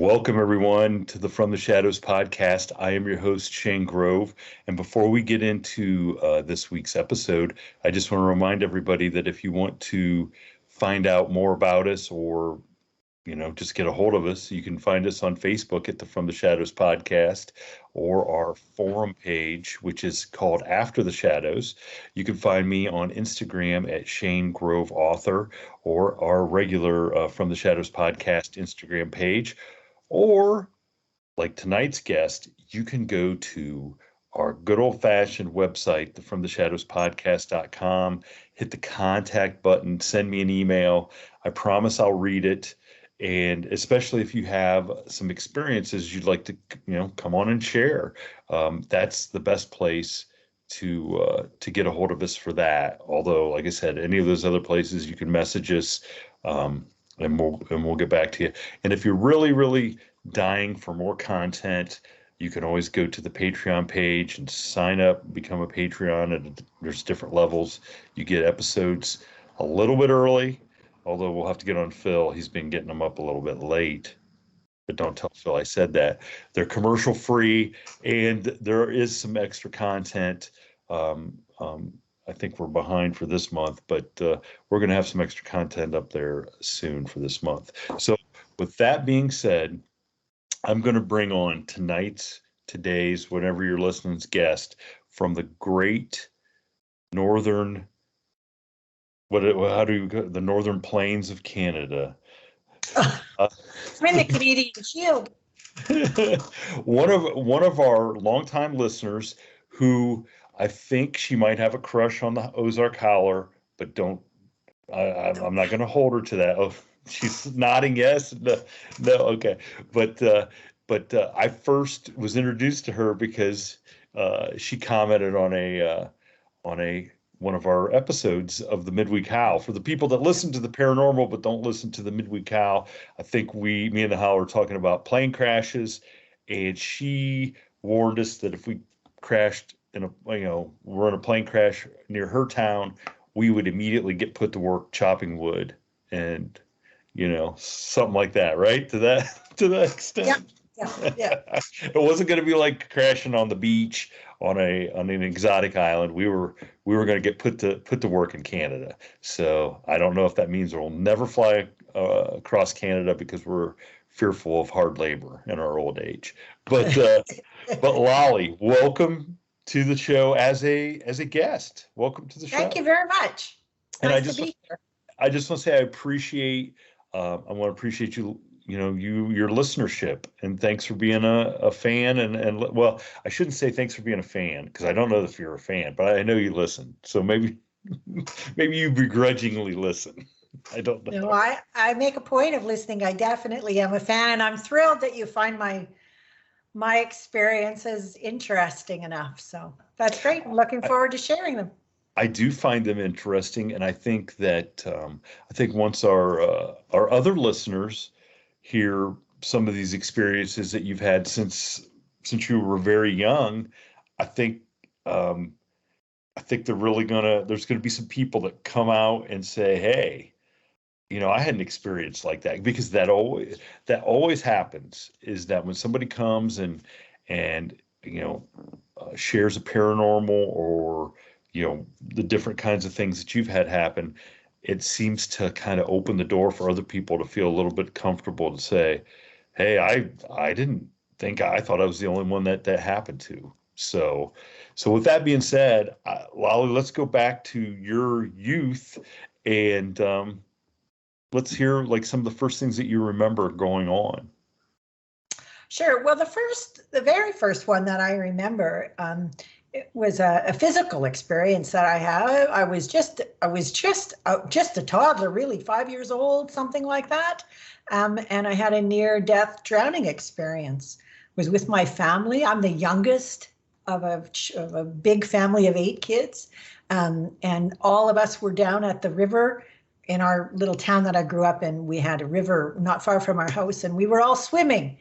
Welcome, everyone, to the From the Shadows podcast. I am your host, Shane Grove. And before we get into this week's episode, I just want to remind everybody that if you want to find out more about us or, just get a hold of us, you can find us on Facebook at the From the Shadows podcast or our forum page, which is called After the Shadows. You can find me on Instagram at Shane Grove Author or our regular From the Shadows podcast Instagram page. Or, like tonight's guest, you can go to our good old-fashioned website, the FromTheShadowsPodcast.com, hit the contact button, send me an email. I promise I'll read it. And especially if you have some experiences you'd like to, come on and share, that's the best place to get a hold of us for that. Although, like I said, any of those other places, you can message us. And we'll get back to you. And if you're really dying for more content, you can always go to the Patreon page and sign up, become a Patreon. And there's different levels. You get episodes a little bit early, although we'll have to get on Phil. He's been getting them up a little bit late. But don't tell Phil I said that. They're commercial free, and there is some extra content. I think we're behind for this month, but we're going to have some extra content up there soon for this month. So with that being said, I'm going to bring on today's, whenever you're listening's guest from the great northern, the northern plains of Canada. I'm in the Canadian Shield. One of our longtime listeners who I think she might have a crush on the Ozark Howler, but I'm not going to hold her to that. Oh, she's nodding yes. No, okay. But I first was introduced to her because she commented on one of our episodes of the Midweek Howl. For the people that listen to the paranormal but don't listen to the Midweek Howl, I think me and the Howl were talking about plane crashes, and she warned us that if we crashed we're in a plane crash near her town, we would immediately get put to work chopping wood and, something like that, right? To that extent. Yeah. It wasn't going to be like crashing on the beach on an exotic island. We were going to get put to work in Canada. So I don't know if that means we'll never fly across Canada because we're fearful of hard labor in our old age. But Lolly, welcome to the show as a guest. Welcome to the show. Thank you very much. And nice to be here. I just want to say I appreciate you, your listenership, and thanks for being a fan. And well, I shouldn't say thanks for being a fan because I don't know if you're a fan, but I know you listen. So maybe you begrudgingly listen. I don't know. No, I make a point of listening. I definitely am a fan, and I'm thrilled that you find my experiences interesting enough. So that's great. I'm looking forward to sharing them. I do find them interesting, and I think that once our other listeners hear some of these experiences that you've had since you were very young, I think they're really there's gonna be some people that come out and say, hey, I had an experience like that, because that always happens, is that when somebody comes and shares a paranormal or the different kinds of things that you've had happen, it seems to kind of open the door for other people to feel a little bit comfortable to say, hey, I didn't think, I thought I was the only one that happened to. So with that being said, Lolly, let's go back to your youth and let's hear like some of the first things that you remember going on. Sure. Well, the very first one that I remember, it was a physical experience that I had. I was just a toddler, really, 5 years old, something like that. And I had a near-death drowning experience. It was with my family. I'm the youngest of a big family of 8 kids. And all of us were down at the river in our little town that I grew up in. We had a river not far from our house, and we were all swimming.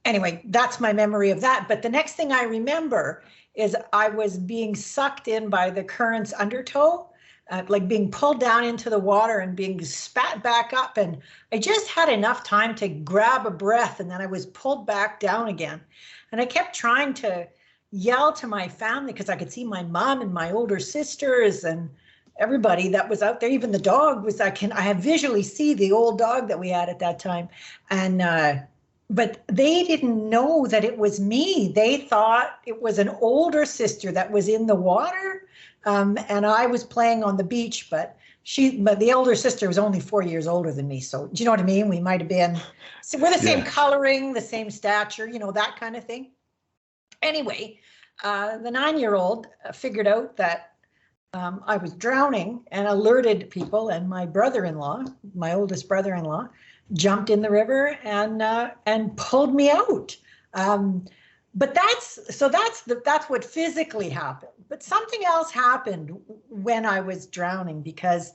Anyway, that's my memory of that. But the next thing I remember is I was being sucked in by the current's undertow. like being pulled down into the water and being spat back up. And I just had enough time to grab a breath, and then I was pulled back down again. And I kept trying to yell to my family because I could see my mom and my older sisters and everybody that was out there. Even the dog was, I had visually see the old dog that we had at that time. And, but they didn't know that it was me. They thought it was an older sister that was in the water. And I was playing on the beach, but the elder sister was only 4 years older than me. So do you know what I mean? We might've been, so we're the same coloring, the same stature, that kind of thing. Anyway, the 9-year-old figured out that I was drowning and alerted people, and my brother-in-law, my oldest brother-in-law, jumped in the river and pulled me out. But that's what physically happened. But something else happened when I was drowning, because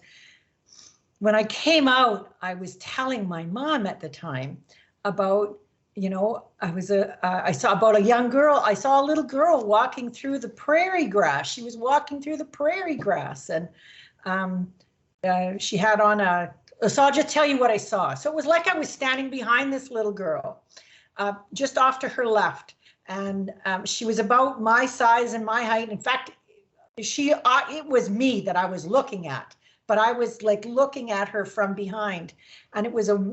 when I came out, I was telling my mom at the time about, I saw about a young girl. I saw a little girl walking through the prairie grass. She was walking through the prairie grass, and she had on so I'll just tell you what I saw. So it was like I was standing behind this little girl, just off to her left. And she was about my size and my height. In fact, it was me that I was looking at, but I was like looking at her from behind. And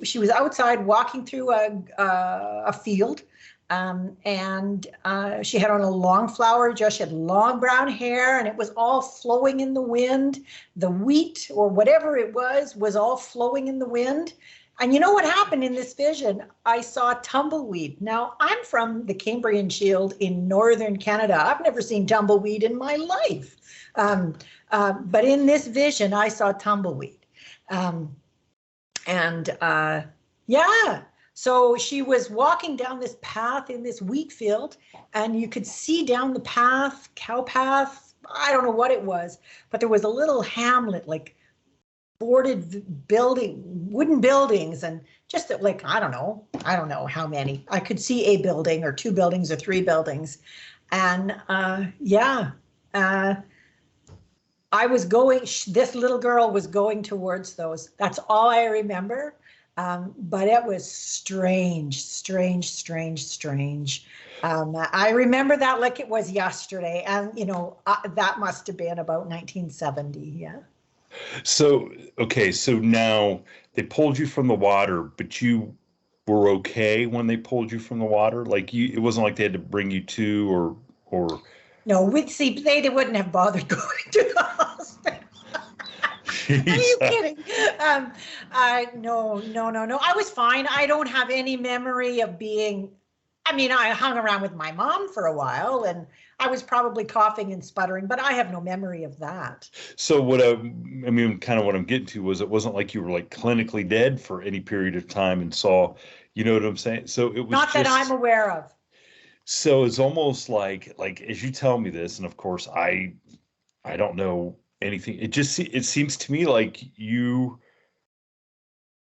she was outside walking through a field, and she had on a long flower dress. She had long brown hair, and it was all flowing in the wind. The wheat or whatever it was all flowing in the wind. And you know what happened in this vision? I saw tumbleweed. Now, I'm from the Cambrian Shield in northern Canada. I've never seen tumbleweed in my life. But in this vision, I saw tumbleweed. So she was walking down this path in this wheat field, and you could see down the path, cow path, I don't know what it was, but there was a little hamlet, like boarded wooden buildings, and just like, I don't know how many. I could see a building or 2 buildings or 3 buildings. And this little girl was going towards those. That's all I remember. But it was strange. I remember that like it was yesterday. And, that must have been about 1970. Yeah. So, okay, so now they pulled you from the water, but you were okay when they pulled you from the water? Like it wasn't like they had to bring you to or. No, they wouldn't have bothered going to the hospital. Are you kidding? No. I was fine. I don't have any memory of I hung around with my mom for a while, and I was probably coughing and sputtering, but I have no memory of that. So kind of what I'm getting to was it wasn't like you were like clinically dead for any period of time and saw, you know what I'm saying? So it was not that I'm aware of. So it's almost like as you tell me this, and of course I don't know anything. It seems to me like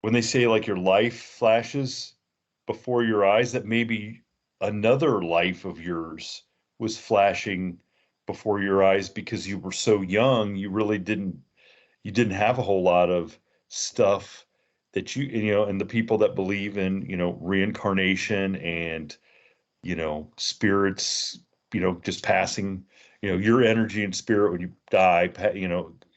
when they say like your life flashes before your eyes, that maybe another life of yours was flashing before your eyes because you were so young. You really didn't have a whole lot of stuff that and the people that believe in, reincarnation and, spirits, just passing, your energy and spirit when you die,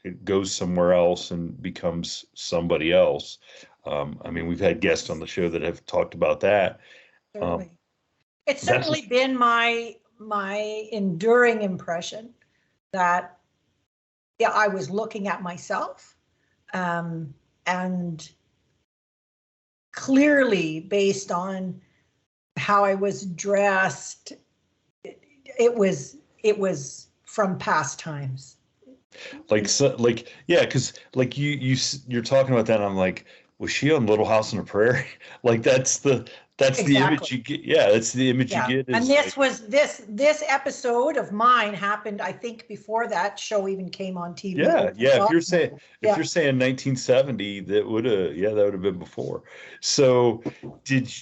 it goes somewhere else and becomes somebody else. We've had guests on the show that have talked about that. Certainly. It's certainly been my enduring impression that I was looking at myself, and clearly based on how I was dressed, it was from past times. Because you're talking about that, and I'm like, was she on Little House on the Prairie? Like that's exactly the image you get. Yeah, that's the image you get. And this episode of mine happened, I think, before that show even came on TV. Yeah. If you're saying 1970, that would have been before. So did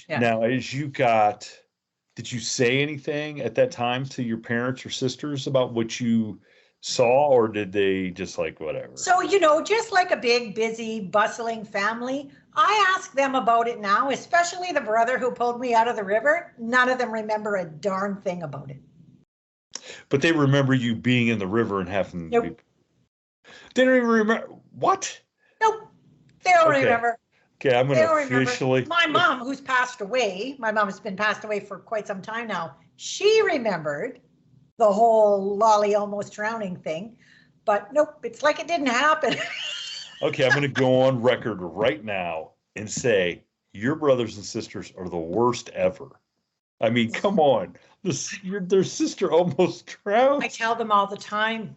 you say anything at that time to your parents or sisters about what you saw, or did they just like whatever? So, just like a big, busy, bustling family, I ask them about it now, especially the brother who pulled me out of the river. None of them remember a darn thing about it. But they remember you being in the river and having to be. Nope. They don't even remember. What? Nope. They don't Okay. remember. Okay, I'm going to officially. My mom, who's passed away, my mom has been passed away for quite some time now. She remembered the whole lolly almost drowning thing, but nope, it's like it didn't happen. Okay, I'm going to go on record right now and say your brothers and sisters are the worst ever. I mean, come on. Their sister almost drowned. I tell them all the time.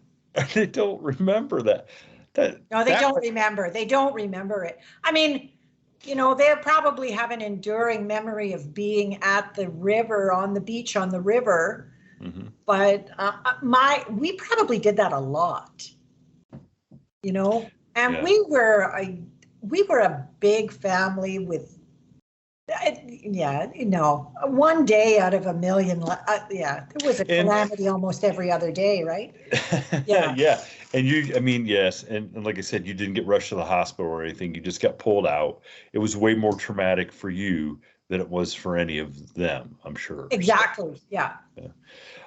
They don't remember that. No, they don't remember. They don't remember it. I mean, they probably have an enduring memory of being at the river, on the beach, on the river. Mm-hmm. But we probably did that a lot, and yeah. we were a big family with, one day out of a million. There was a calamity almost every other day, right? Yeah. Yeah. And yes. And like I said, you didn't get rushed to the hospital or anything. You just got pulled out. It was way more traumatic for you than it was for any of them, I'm sure. Exactly. So, yeah.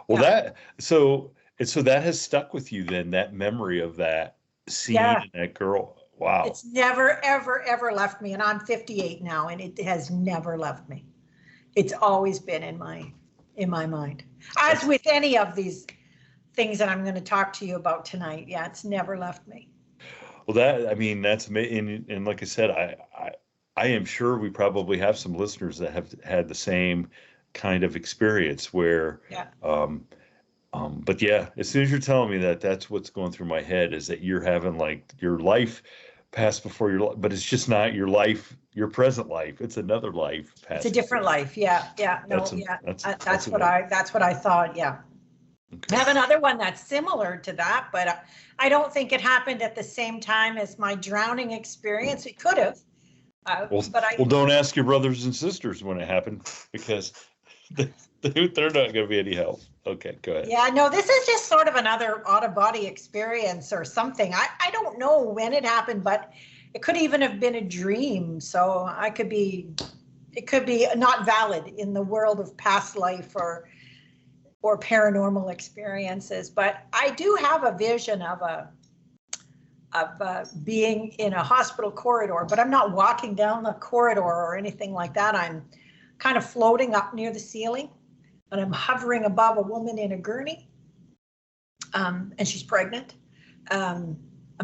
Well, so that has stuck with you then, that memory of that scene and that girl. Wow. It's never, ever, ever left me. And I'm 58 now, and it has never left me. It's always been in my mind. As with any of these things that I'm going to talk to you about tonight. Yeah, it's never left me. Well, that's amazing. And like I said, I am sure we probably have some listeners that have had the same kind of experience where, but yeah, as soon as you're telling me that, that's what's going through my head, is that you're having like your life pass before your life, but it's just not your life, your present life. It's another life. It's a different life. Yeah. Yeah. No, that's what I thought. Yeah. Okay. I have another one that's similar to that, but I don't think it happened at the same time as my drowning experience. It could have. Well, don't ask your brothers and sisters when it happened, because they're not going to be any help. Okay, go ahead. Yeah, no, this is just sort of another out-of-body experience or something. I don't know when it happened, but it could even have been a dream. So it could be not valid in the world of past life or paranormal experiences. But I do have a vision of being in a hospital corridor, but I'm not walking down the corridor or anything like that. I'm kind of floating up near the ceiling, and I'm hovering above a woman in a gurney, and she's pregnant. I'm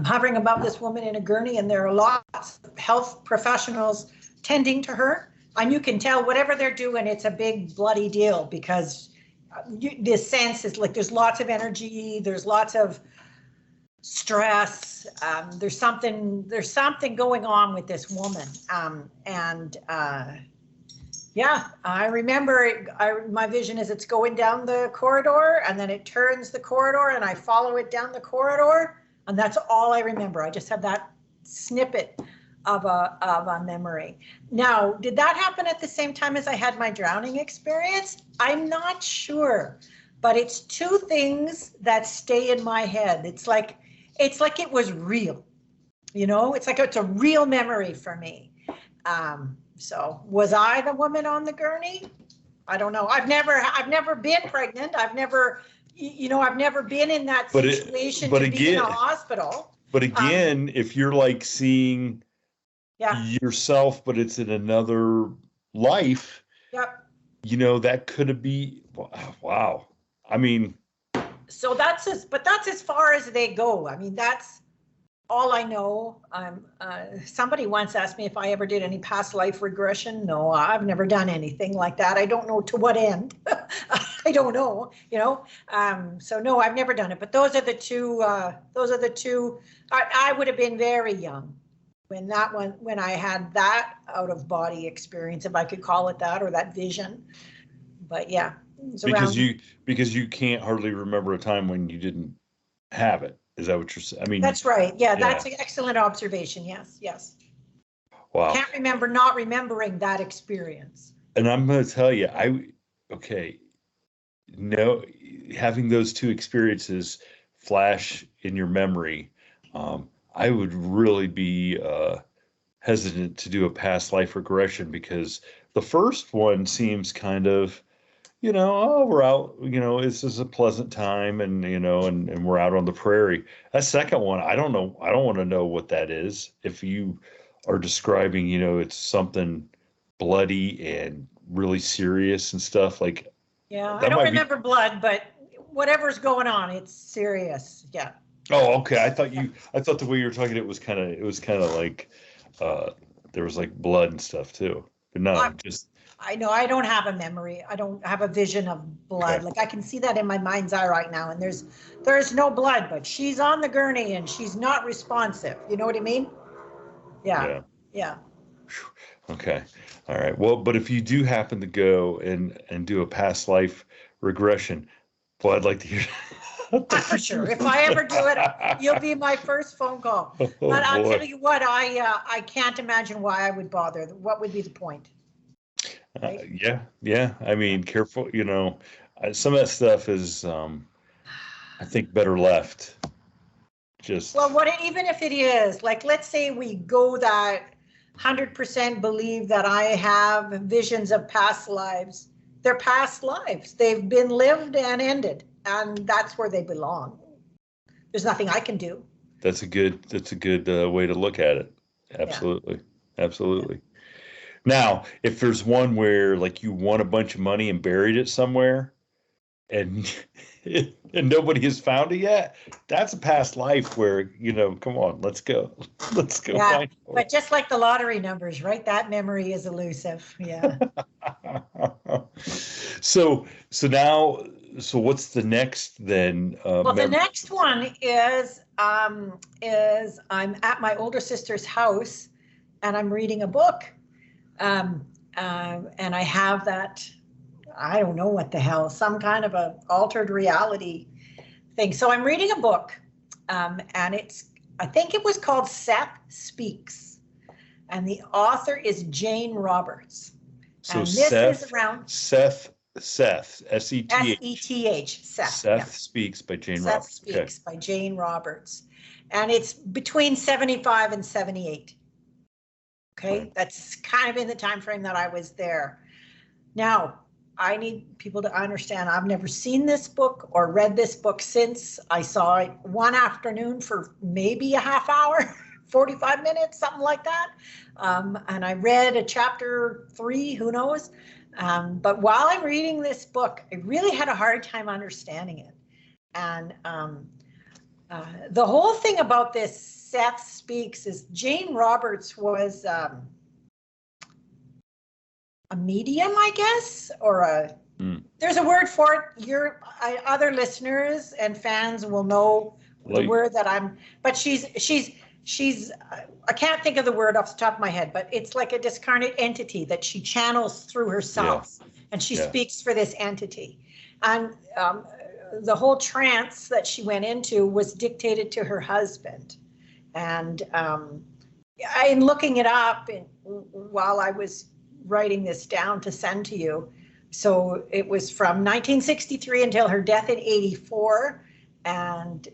hovering above this woman in a gurney, and there are lots of health professionals tending to her, and you can tell whatever they're doing, it's a big bloody deal, because the sense is like there's lots of energy, there's lots of stress, there's something going on with this woman, yeah, I remember my vision is it's going down the corridor, and then it turns the corridor, and I follow it down the corridor, and that's all I remember. I just have that snippet of a memory. Now, did that happen at the same time as I had my drowning experience? I'm not sure, but it's two things that stay in my head. It's like it was real, it's like it's a real memory for me. So was I the woman on the gurney? I don't know. I've never been pregnant. I've never been in that situation to be in a hospital. But again, if you're like seeing yourself, but it's in another life, that could be, wow. I mean. So that's as far as they go. I mean, that's all I know. Somebody once asked me if I ever did any past life regression. No, I've never done anything like that. I don't know to what end. I don't know, so no, I've never done it. But those are the two. I would have been very young when I had that out of body experience, if I could call it that, or that vision. But yeah. Because you can't hardly remember a time when you didn't have it. Is that what you're saying? I mean, that's right. Yeah, that's an excellent observation. Yes. Wow. Can't remember not remembering that experience. And I'm going to tell you, having those two experiences flash in your memory, I would really be hesitant to do a past life regression, because the first one seems kind of, oh, we're out, this is a pleasant time, and, and we're out on the prairie. That second one, I don't know. I don't want to know what that is. If you are describing, it's something bloody and really serious and stuff, like Yeah, I that don't might be. remember blood, but whatever's going on, it's serious. Yeah. Oh, okay. I thought the way you were talking, it was kind of like, uh, there was like blood and stuff too, but no, just. I know I don't have a memory. I don't have a vision of blood. Okay. Like I can see that in my mind's eye right now, and there's no blood, but she's on the gurney and she's not responsive. You know what I mean? Yeah. Yeah. Yeah. Okay. All right. Well, but if you do happen to go and do a past life regression, well, I'd like to hear. For sure. If I ever do it, you'll be my first phone call. Oh, But I'll boy. tell you what, I can't imagine why I would bother. What would be the point? Right? Yeah. I mean, careful. Some of that stuff is, I think, better left. Just. Well, even if it is, like, let's say we go that 100% believe that I have visions of past lives. They're past lives. They've been lived and ended, and that's where they belong. There's nothing I can do. That's a good way to look at it. Absolutely. Yeah. Absolutely. Now, if there's one where like you won a bunch of money and buried it somewhere, and and nobody has found it yet, that's a past life where, come on, let's go. Let's go Yeah, find but just like the lottery numbers, right? That memory is elusive. Yeah. So what's the next then? Well, the next one is I'm at my older sister's house and I'm reading a book. And I have that, I don't know what the hell, some kind of a altered reality thing. So I'm reading a book, and I think it was called Seth Speaks, and the author is Jane Roberts. So and this is around Seth, S-E-T-H. Seth Speaks by Jane Seth Roberts. Speaks by Jane Roberts, and it's between 75 and 78. Okay, Right. that's kind of in the time frame that I was there. Now, I need people to understand I've never seen this book or read this book since. I saw it one afternoon for maybe a half hour, 45 minutes, something like that. And I read a chapter 3, who knows? But while I'm reading this book, I really had a hard time understanding it. And the whole thing about this Seth Speaks is Jane Roberts was a medium, I guess, or there's a word for it. Other listeners and fans will know the word that but she's I can't think of the word off the top of my head, but it's like a discarnate entity that she channels through herself, and she speaks for this entity. And the whole trance that she went into was dictated to her husband. And in looking it up while I was writing this down to send to you, so it was from 1963 until her death in 84. And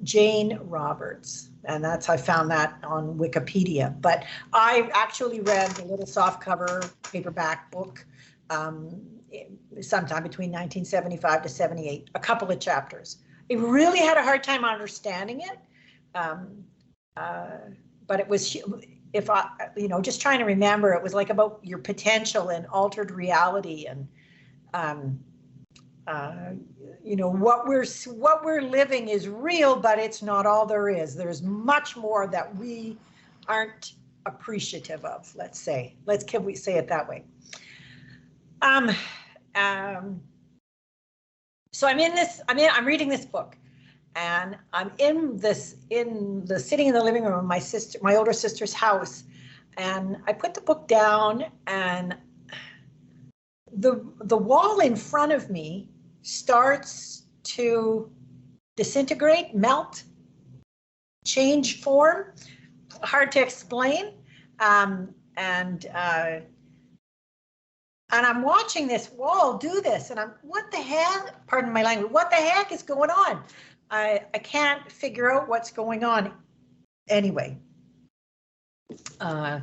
Jane Roberts. And I found that on Wikipedia. But I actually read the little softcover paperback book sometime between 1975 to 78, a couple of chapters. I really had a hard time understanding it. But it was, if I, just trying to remember, it was like about your potential and altered reality, and what we're living is real, but it's not all there is. There's much more that we aren't appreciative of. Can we say it that way? So I'm reading this book. And I'm sitting in the living room of my older sister's house, and I put the book down, and the wall in front of me starts to disintegrate, melt, change form. Hard to explain. And I'm watching this wall do this, and what the heck, pardon my language, what the heck is going on? I can't figure out what's going on. Anyway, I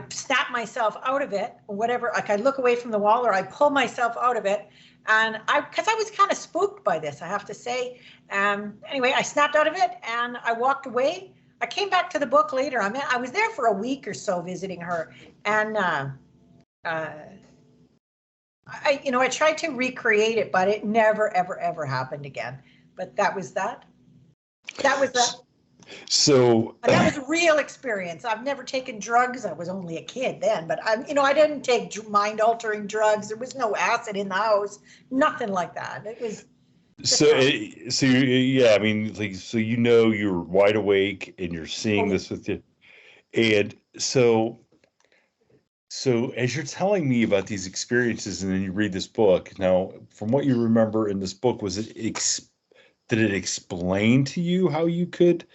snap myself out of it, or whatever. Like I look away from the wall, or I pull myself out of it, and because I was kind of spooked by this, I have to say. Anyway, I snapped out of it and I walked away. I came back to the book later. I was there for a week or so visiting her, and I tried to recreate it, but it never, ever, ever happened again. But that was that. That was that. So that was a real experience. I've never taken drugs. I was only a kid then, but I didn't take mind-altering drugs. There was no acid in the house, nothing like that. It was. Yeah, I mean, like, so you're wide awake and you're seeing this with you, and so as you're telling me about these experiences, and then you read this book. Now, from what you remember in this book, did it explain to you how you could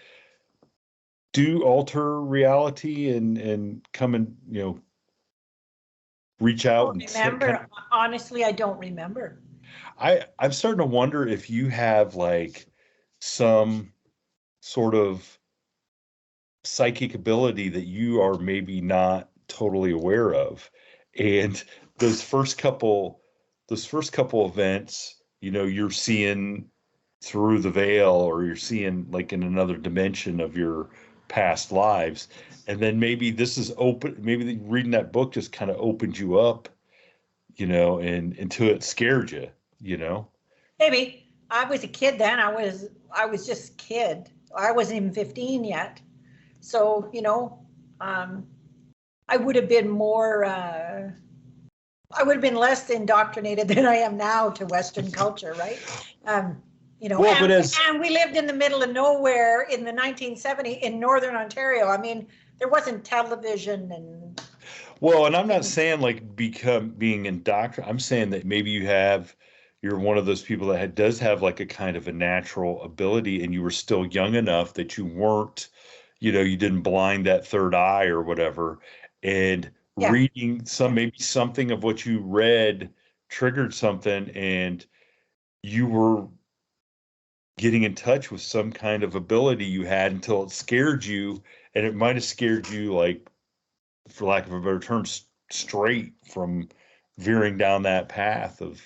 alter reality and come and reach out and remember? Honestly, I don't remember. I'm starting to wonder if you have like some sort of psychic ability that you are maybe not totally aware of, and those first couple events, you're seeing through the veil, or you're seeing like in another dimension of your past lives, and then maybe this is open, maybe reading that book just kind of opened you up, and until it scared you. Maybe. I was a kid then. I was just a kid. I wasn't even 15 yet. So, I would have been more, I would have been less indoctrinated than I am now to Western culture, right? And we lived in the middle of nowhere in the 1970s in Northern Ontario. I mean, there wasn't television and. Well, and I'm not saying like being indoctrinated. I'm saying that maybe you're one of those people that does have like a kind of a natural ability, and you were still young enough that you weren't, you didn't blind that third eye or whatever. And reading maybe something of what you read triggered something, and you were getting in touch with some kind of ability you had until it scared you. And it might have scared you, like, for lack of a better term, straight from veering down that path of,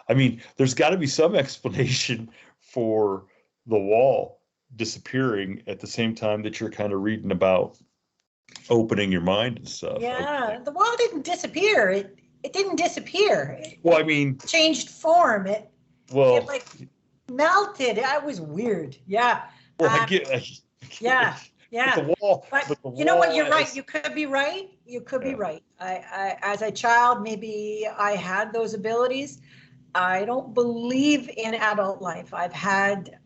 I mean, there's got to be some explanation for the wall disappearing at the same time that you're kind of reading about opening your mind and stuff. Yeah, the wall didn't disappear. It didn't disappear. Well, I mean, changed form. It like melted. It was weird. Yeah. Well, I get. Yeah. But the wall. But you know what? You're right. You could be right. You could be right. I, as a child, maybe I had those abilities. I don't believe in adult life I've had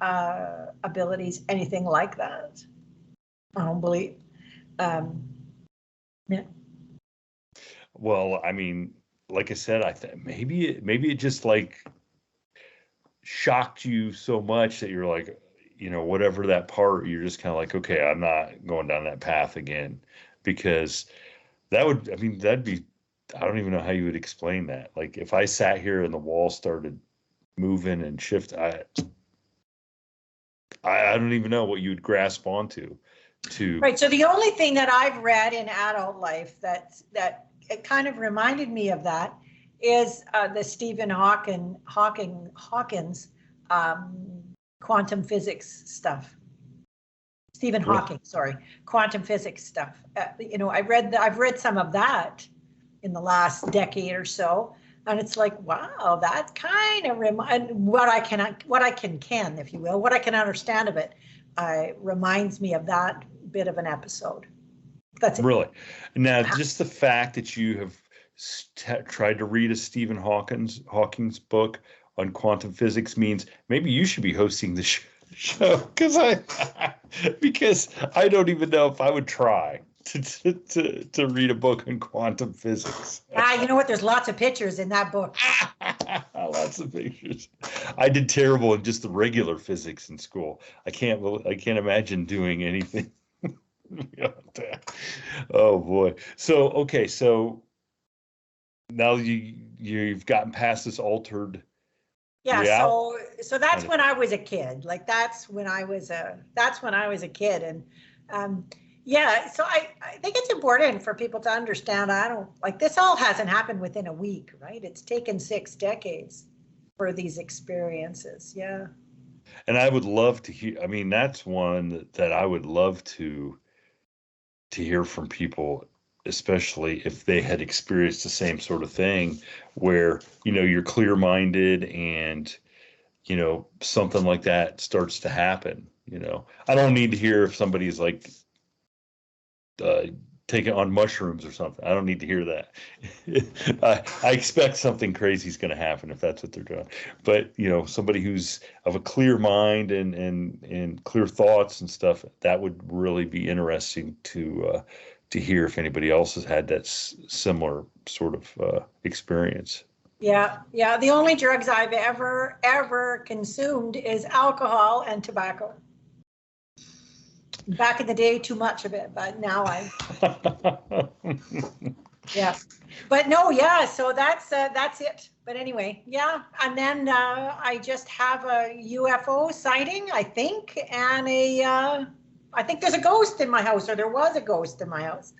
abilities, anything like that. I don't believe. Yeah. Well, I mean, like I said, I think maybe it just like shocked you so much that you're like, whatever that part, you're just kind of like, okay, I'm not going down that path again, because that'd be, I don't even know how you would explain that. Like if I sat here and the wall started moving and shift, I don't even know what you would grasp onto. Right. So the only thing that I've read in adult life that it kind of reminded me of that is the Stephen Hawking's quantum physics stuff. Stephen Hawking, sorry, quantum physics stuff. I've read some of that in the last decade or so, and it's like, wow, that kind of what I can, if you will, what I can understand of it, reminds me of that bit of an episode. That's it. Really. Now, just the fact that you have tried to read a Stephen Hawking's book on quantum physics means maybe you should be hosting the show, because I don't even know if I would try to read a book on quantum physics. You know what? There's lots of pictures in that book. Lots of pictures. I did terrible in just the regular physics in school. I can't imagine doing anything. Oh boy. So okay, so now you've gotten past this altered Yeah, reality so that's kind of when thing. I was a kid. Like that's when I was a kid, and um, yeah. So I think it's important for people to understand. I don't like this all hasn't happened within a week, right? It's taken 6 decades for these experiences. Yeah. And I would love to hear, I mean, that's one that I would love to hear from people, especially if they had experienced the same sort of thing where, you're clear-minded and, something like that starts to happen. I don't need to hear if somebody's like uh, taking on mushrooms or something. I don't need to hear that. I expect something crazy is going to happen if that's what they're doing. But somebody who's of a clear mind and clear thoughts and stuff, that would really be interesting to hear if anybody else has had that similar sort of experience. Yeah, yeah. The only drugs I've ever consumed is alcohol and tobacco. Back in the day, too much of it, but now yeah. But no, yeah. So that's it. But anyway, yeah. And then I just have a UFO sighting, I think, and I think there's a ghost in my house, or there was a ghost in my house.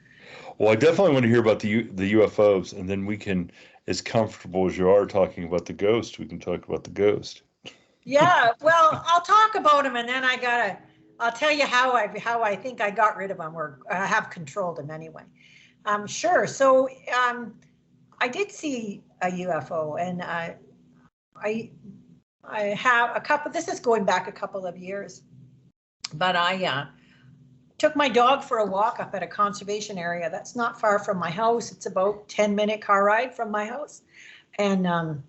Well, I definitely want to hear about the UFOs, and then we can, as comfortable as you are talking about the ghost, we can talk about the ghost. Yeah, well, I'll talk about them, and then I'll tell you how I think I got rid of them, or have controlled them anyway. Sure. So I did see a UFO, and I I have a couple. This is going back a couple of years, but I took my dog for a walk up at a conservation area that's not far from my house. It's about 10-minute car ride from my house, and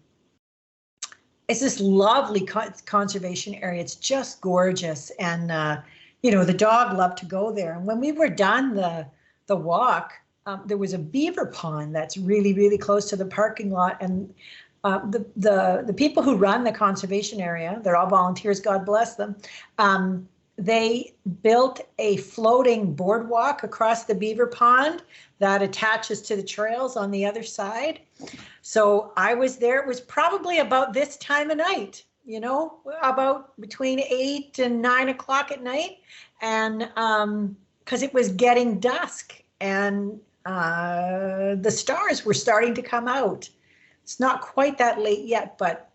it's this lovely conservation area. It's just gorgeous, and the dog loved to go there. And when we were done the walk, there was a beaver pond that's really, really close to the parking lot, and the people who run the conservation area, they're all volunteers, God bless them. They built a floating boardwalk across the beaver pond that attaches to the trails on the other side. So I was there. It was probably about this time of night, about between 8 and 9 o'clock at night. And because it was getting dusk, and the stars were starting to come out. It's not quite that late yet, but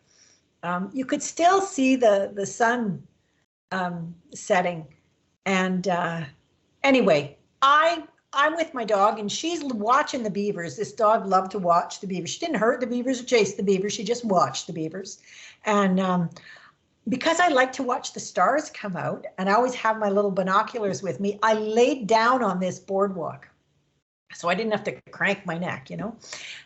you could still see the sun setting. And anyway, I'm with my dog, and she's watching the beavers. This dog loved to watch the beavers. She didn't hurt the beavers or chase the beavers. She just watched the beavers. And because I like to watch the stars come out, and I always have my little binoculars with me, I laid down on this boardwalk, so I didn't have to crank my neck,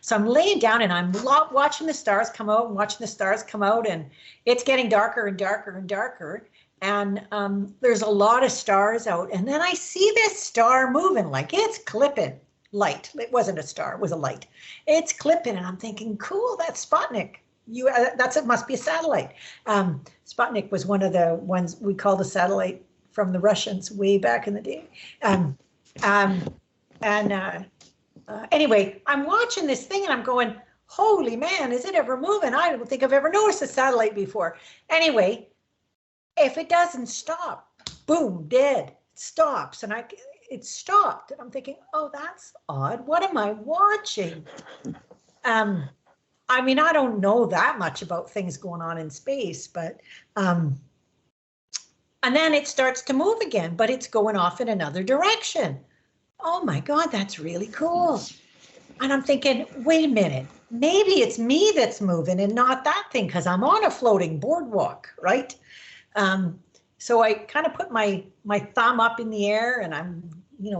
So I'm laying down, and I'm watching the stars come out and watching the stars come out, and it's getting darker and darker and darker. And there's a lot of stars out. And then I see this star moving, like it's clipping light. It wasn't a star, it was a light. It's clipping, and I'm thinking, cool, that's Sputnik. It must be a satellite. Sputnik was one of the ones we called a satellite from the Russians way back in the day. Anyway, I'm watching this thing, and I'm going, holy man, is it ever moving? I don't think I've ever noticed a satellite before. Anyway, if it doesn't stop, boom, dead. It stops, and it stopped. And I'm thinking, oh, that's odd. What am I watching? I mean, I don't know that much about things going on in space, but and then it starts to move again, but it's going off in another direction. Oh my God, that's really cool. And I'm thinking, wait a minute, maybe it's me that's moving and not that thing, because I'm on a floating boardwalk, right? So I kind of put my thumb up in the air, and I'm,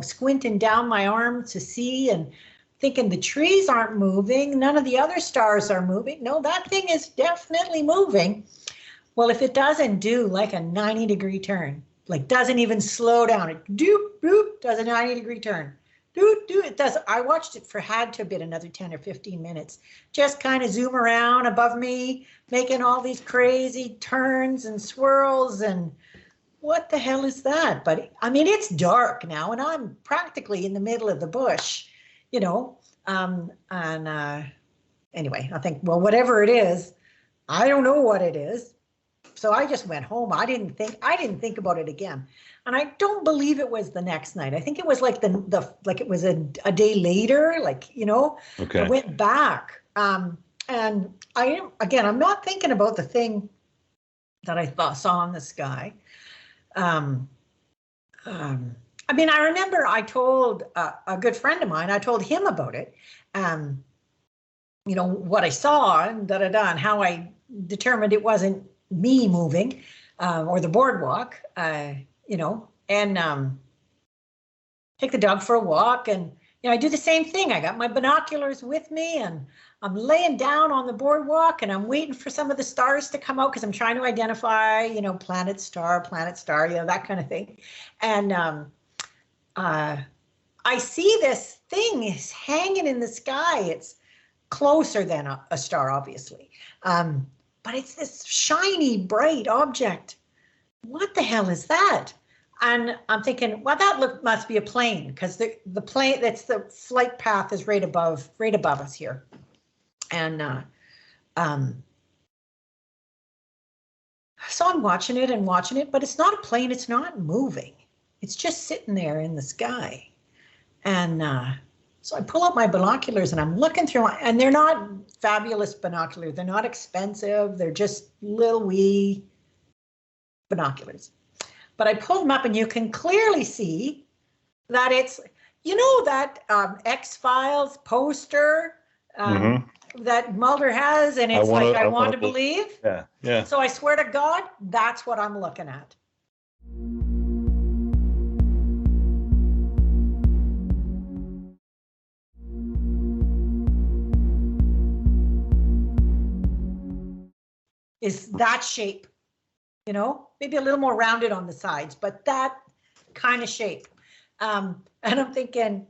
squinting down my arm to see, and thinking the trees aren't moving. None of the other stars are moving. No, that thing is definitely moving. Well, if it doesn't do like a 90-degree turn, like doesn't even slow down, it doop, doop, does a 90-degree turn. Doop, doop, it does. I watched it had to have been another 10 or 15 minutes. Just kind of zoom around above me, making all these crazy turns and swirls, and what the hell is that? But I mean, it's dark now, and I'm practically in the middle of the bush, anyway, I think, well, whatever it is, I don't know what it is. So I just went home. I didn't think about it again. And I don't believe it was the next night. I think it was like like it was a day later, like, you know, I Okay. went back. And I'm not thinking about the thing that I saw in the sky. I mean, I remember I told a good friend of mine, I told him about it, you know, what I saw and and how I determined it wasn't me moving or the boardwalk, you know, and take the dog for a walk. And, you know, I do the same thing. I got my binoculars with me and I'm laying down on the boardwalk and I'm waiting for some of the stars to come out because I'm trying to identify, you know, planet, star, you know, that kind of thing. And I see this thing is hanging in the sky. It's closer than a star, obviously. But it's this shiny, bright object. What the hell is that? And I'm thinking, well, that must be a plane, because the plane, that's the flight path is right above us here. And so I'm watching it, but it's not a plane. It's not moving. It's just sitting there in the sky. And so I pull out my binoculars and I'm looking through, and they're not fabulous binoculars. They're not expensive. They're just little wee binoculars. But I pull them up and you can clearly see that it's, you know, that X-Files poster that Mulder has, and it's I want to believe. Yeah, yeah. So I swear to God, that's what I'm looking at. Is that shape, you know, maybe a little more rounded on the sides, but that kind of shape. And I'm thinking,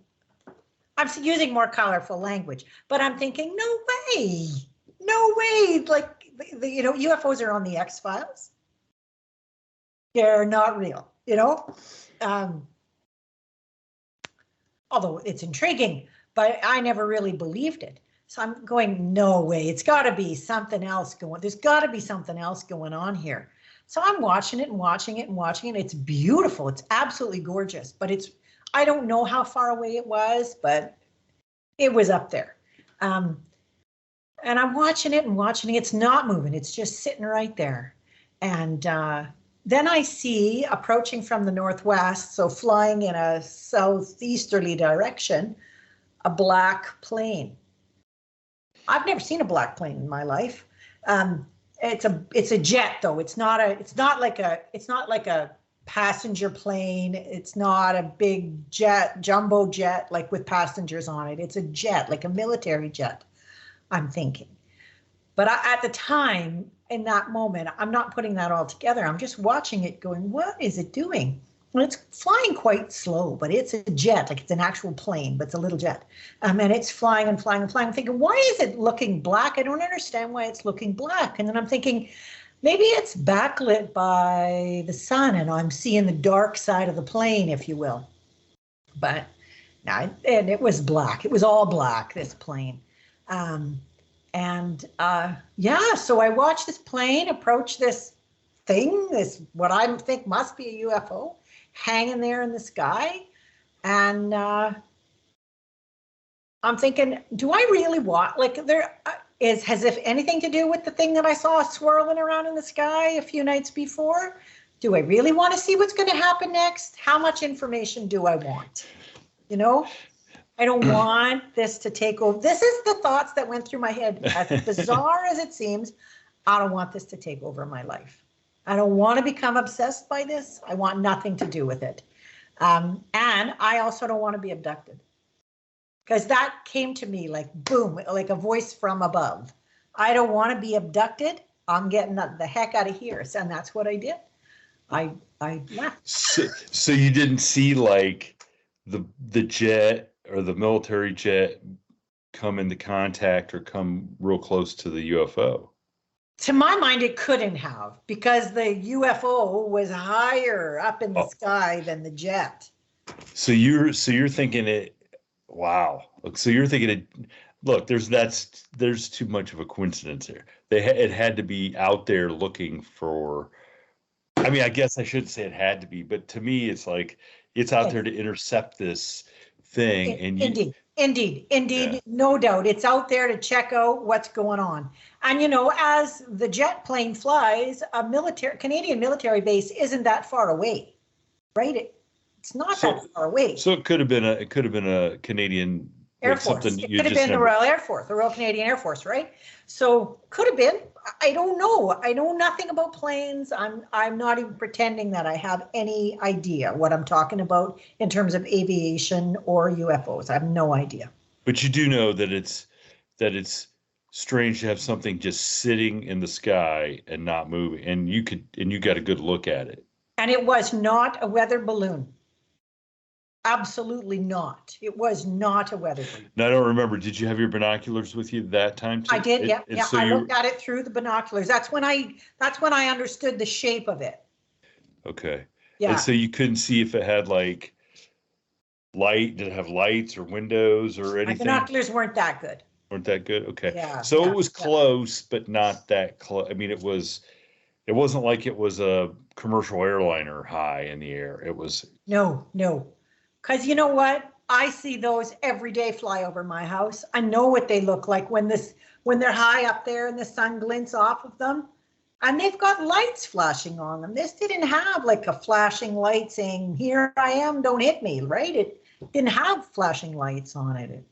I'm using more colorful language, but I'm thinking, no way. Like, you know, UFOs are on the X-Files. They're not real, you know. Although it's intriguing, but I never really believed it. So I'm going, no way, it's got to be something else going. There's got to be something else going on here. So I'm watching it. It's beautiful. It's absolutely gorgeous, but I don't know how far away it was, but it was up there. And I'm watching it. It's not moving. It's just sitting right there. And then I see, approaching from the northwest, so flying in a southeasterly direction, a black plane. I've never seen a black plane in my life. It's a jet, though. It's not like a passenger plane. It's not a big jet, jumbo jet, like with passengers on it. It's a jet, like a military jet, I'm thinking. But at the time, in that moment, I'm not putting that all together. I'm just watching it going, what is it doing? Well, it's flying quite slow, but it's a jet, like it's an actual plane, but it's a little jet. And it's flying. I'm thinking, why is it looking black? I don't understand why it's looking black. And then I'm thinking, maybe it's backlit by the sun and I'm seeing the dark side of the plane, if you will. But no, and it was black. It was all black, this plane. So I watched this plane approach this thing, this what I think must be a UFO, hanging there in the sky. And I'm thinking, do I really want, like, has if anything to do with the thing that I saw swirling around in the sky a few nights before? Do I really want to see what's going to happen next? How much information do I want? You know, I don't want this to take over. This is the thoughts that went through my head. As bizarre as it seems, I don't want this to take over my life. I don't want to become obsessed by this. I want nothing to do with it. And I also don't want to be abducted. Because that came to me like, boom, like a voice from above. I don't want to be abducted. I'm getting the heck out of here. And that's what I did. I left. So you didn't see like the jet or the military jet come into contact or come real close to the UFO? To my mind, it couldn't have, because the UFO was higher up in the sky than the jet. So you're thinking it. Wow. So you're thinking it. look, there's too much of a coincidence here. It had to be out there looking for. I mean, I guess I shouldn't say it had to be, but to me, it's like it's out there to intercept this thing, and Indeed, yeah. no doubt. It's out there to check out what's going on. And as the jet plane flies, Canadian military base isn't that far away, right? It's not that far away. So it could have been a Canadian Air Force. It could have been the Royal Air Force, the Royal Canadian Air Force, right? So could have been. I don't know. I know nothing about planes. I'm not even pretending that I have any idea what I'm talking about in terms of aviation or UFOs. I have no idea. But you do know that it's strange to have something just sitting in the sky and not moving, and you got a good look at it. And it was not a weather balloon. Absolutely not. It was not a weather balloon. Now, I don't remember. Did you have your binoculars with you that time too? I did. Yeah. So I looked at it through the binoculars. That's when I understood the shape of it. Okay. Yeah. And so you couldn't see if it had like light. Did it have lights or windows or anything? My binoculars weren't that good. Weren't that good? Okay. Yeah. So it was close, but not that close. I mean, it wasn't like it was a commercial airliner high in the air. It was. No. Because you know what? I see those every day fly over my house. I know what they look like when they're high up there and the sun glints off of them. And they've got lights flashing on them. This didn't have like a flashing light saying, "Here I am, don't hit me," right? It didn't have flashing lights on it.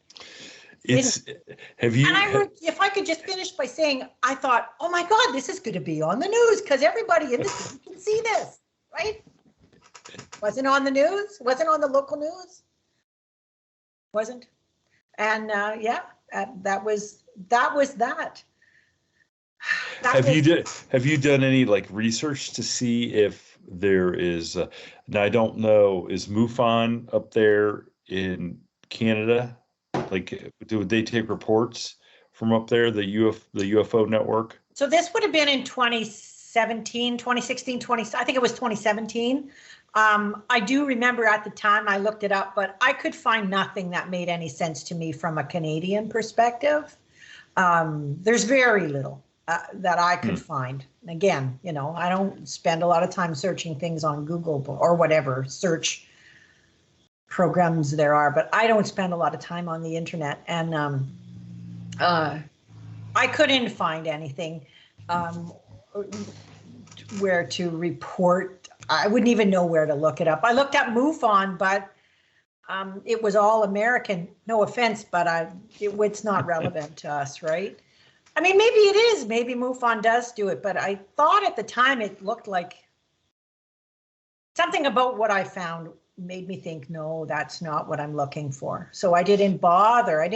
If I could just finish by saying, I thought, oh my God, this is going to be on the news because everybody in the city can see this, right? Wasn't on the news. Wasn't on the local news. Wasn't. And that was that. Have you done any like research to see if there is? Now I don't know. Is MUFON up there in Canada? Like, do they take reports from up there? The UFO network. So this would have been in 2017, 2016, I think it was 2017. I do remember at the time I looked it up, but I could find nothing that made any sense to me from a Canadian perspective. There's very little that I could find. Again, I don't spend a lot of time searching things on Google or whatever search programs there are, but I don't spend a lot of time on the internet. And I couldn't find anything where to report. I wouldn't even know where to look it up. I looked up MUFON, but it was all American. No offense, but it's not relevant to us, right? I mean, maybe it is. Maybe MUFON does do it, but I thought at the time it looked like something about what I found made me think, no, that's not what I'm looking for. So I didn't bother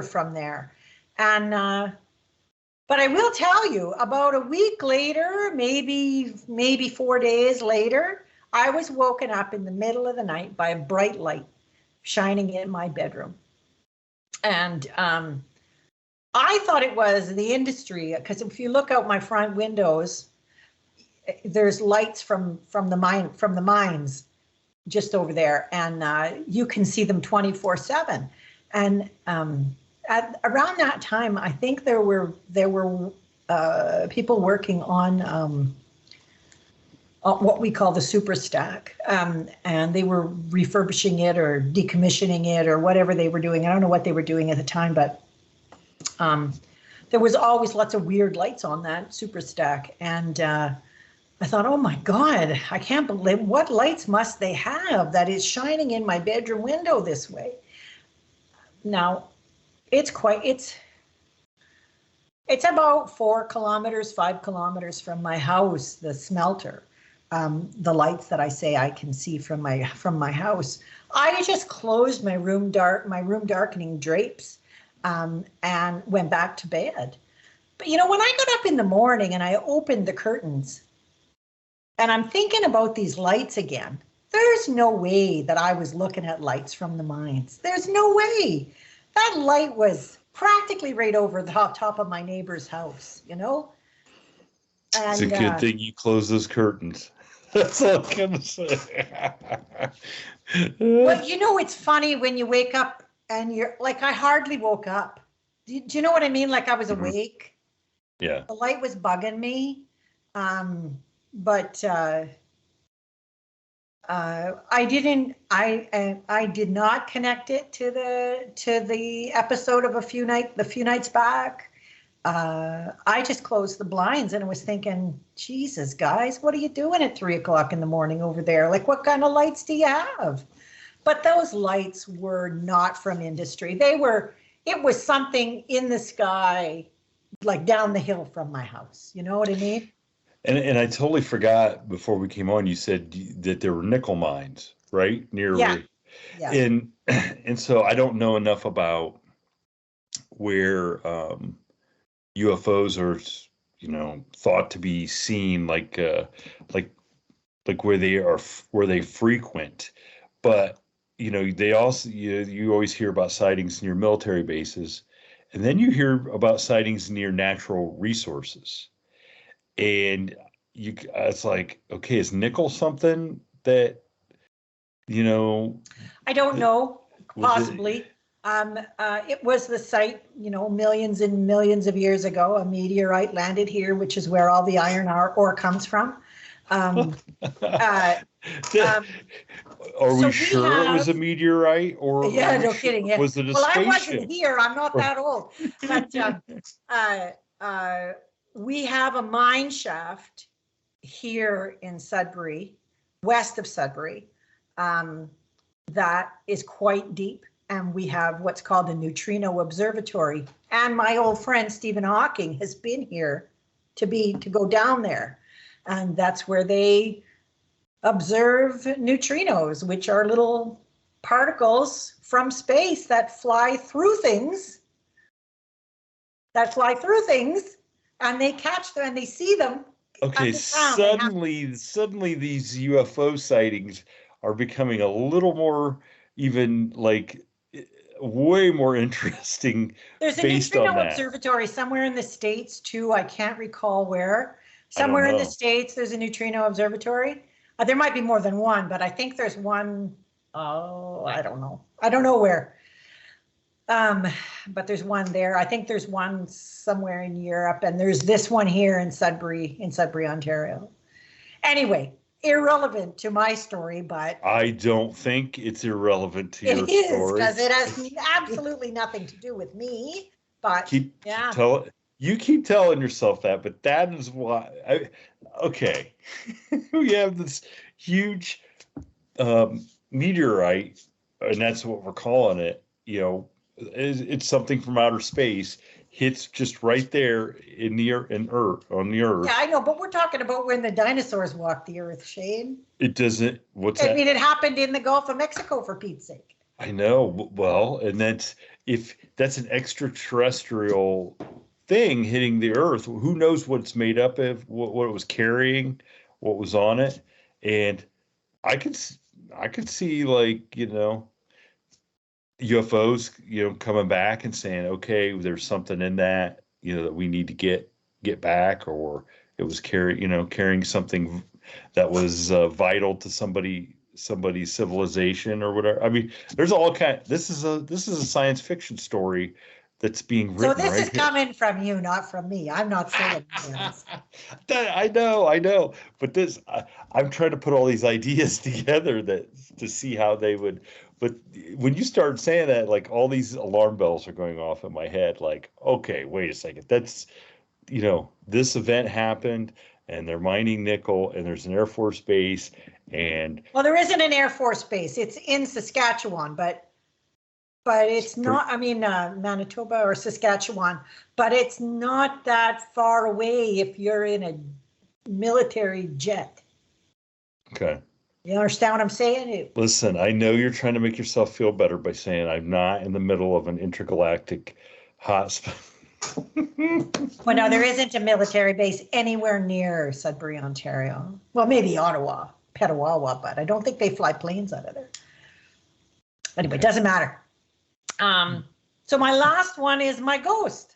from there. And but I will tell you, about a week later, maybe 4 days later, I was woken up in the middle of the night by a bright light shining in my bedroom. And I thought it was the industry, because if you look out my front windows, there's lights from the mines just over there, and you can see them 24/7. And around that time, I think there were people working on what we call the super stack, and they were refurbishing it or decommissioning it or whatever they were doing. I don't know what they were doing at the time, but there was always lots of weird lights on that super stack. And I thought, oh my God, I can't believe, what lights must they have that is shining in my bedroom window this way? Now, it's about 4 kilometers, 5 kilometers from my house, the smelter. The lights that I say I can see from my house. I just closed my room darkening drapes and went back to bed. But when I got up in the morning and I opened the curtains and I'm thinking about these lights again, there's no way that I was looking at lights from the mines. There's no way. That light was practically right over the top of my neighbor's house, And, it's a good thing you close those curtains. That's all I'm going to say. Well, it's funny when you wake up and you're like, I hardly woke up. do you know what I mean? Like I was awake. Yeah. The light was bugging me. But I didn't. I did not connect it to the episode of the few nights back. I just closed the blinds and I was thinking, Jesus, guys, what are you doing at 3 o'clock in the morning over there? Like, what kind of lights do you have? But those lights were not from industry. It was something in the sky, like down the hill from my house. You know what I mean? And I totally forgot before we came on, you said that there were nickel mines, right? Near. Yeah. Yeah. And so I don't know enough about where UFOs are, thought to be seen, like where they frequent. But they also, you always hear about sightings near military bases, and then you hear about sightings near natural resources. And it's like, okay, is nickel something that, I don't know, possibly. It was the site, millions and millions of years ago, a meteorite landed here, which is where all the iron ore comes from. Are we sure it was a meteorite, or yeah, no kidding. Yeah. Was it a spaceship? I wasn't here. I'm not that old. But we have a mine shaft here in Sudbury, west of Sudbury, that is quite deep. And we have what's called a neutrino observatory. And my old friend Stephen Hawking has been here to go down there. And that's where they observe neutrinos, which are little particles from space that fly through things. And they catch them and they see them. Okay, suddenly these UFO sightings are becoming a little more, even like way more interesting. There's a neutrino observatory somewhere in the States too. I can't recall where. Somewhere in the States, there's a neutrino observatory. There might be more than one, but I think there's one. Oh, I don't know. I don't know where. But there's one there. I think there's one somewhere in Europe, and there's this one here in Sudbury, Ontario. Anyway, irrelevant to my story, but I don't think it's irrelevant to your story. It is, because it has absolutely nothing to do with me. But you keep telling yourself that, but that is why. Okay, we have this huge meteorite, and that's what we're calling it. It's something from outer space, hits just right there on the earth. Yeah, I know, but we're talking about when the dinosaurs walked the earth, Shane. It doesn't. What's that? I mean, it happened in the Gulf of Mexico, for Pete's sake. I know. Well, and if that's an extraterrestrial thing hitting the earth, who knows what it's made up of, what it was carrying, what was on it. And I could see, like, UFOs, coming back and saying, okay, there's something in that, that we need to get back, or it was carrying something that was vital to somebody's civilization or whatever. I mean, there's all kind. This is a science fiction story that's being written. So this is coming from you, not from me. I'm not saying this. I know, but I'm trying to put all these ideas together to see how they would. But when you start saying that, like, all these alarm bells are going off in my head. Like, okay, wait a second. That's, this event happened, and they're mining nickel, and there's an Air Force base, and well, there isn't an Air Force base. It's in Saskatchewan, but it's not. I mean, Manitoba or Saskatchewan, but it's not that far away if you're in a military jet. Okay. You understand what I'm saying? Listen, I know you're trying to make yourself feel better by saying I'm not in the middle of an intergalactic hotspot. Well, no, there isn't a military base anywhere near Sudbury, Ontario. Well, maybe Ottawa, Petawawa, but I don't think they fly planes out of there. Anyway, doesn't matter. So my last one is my ghost.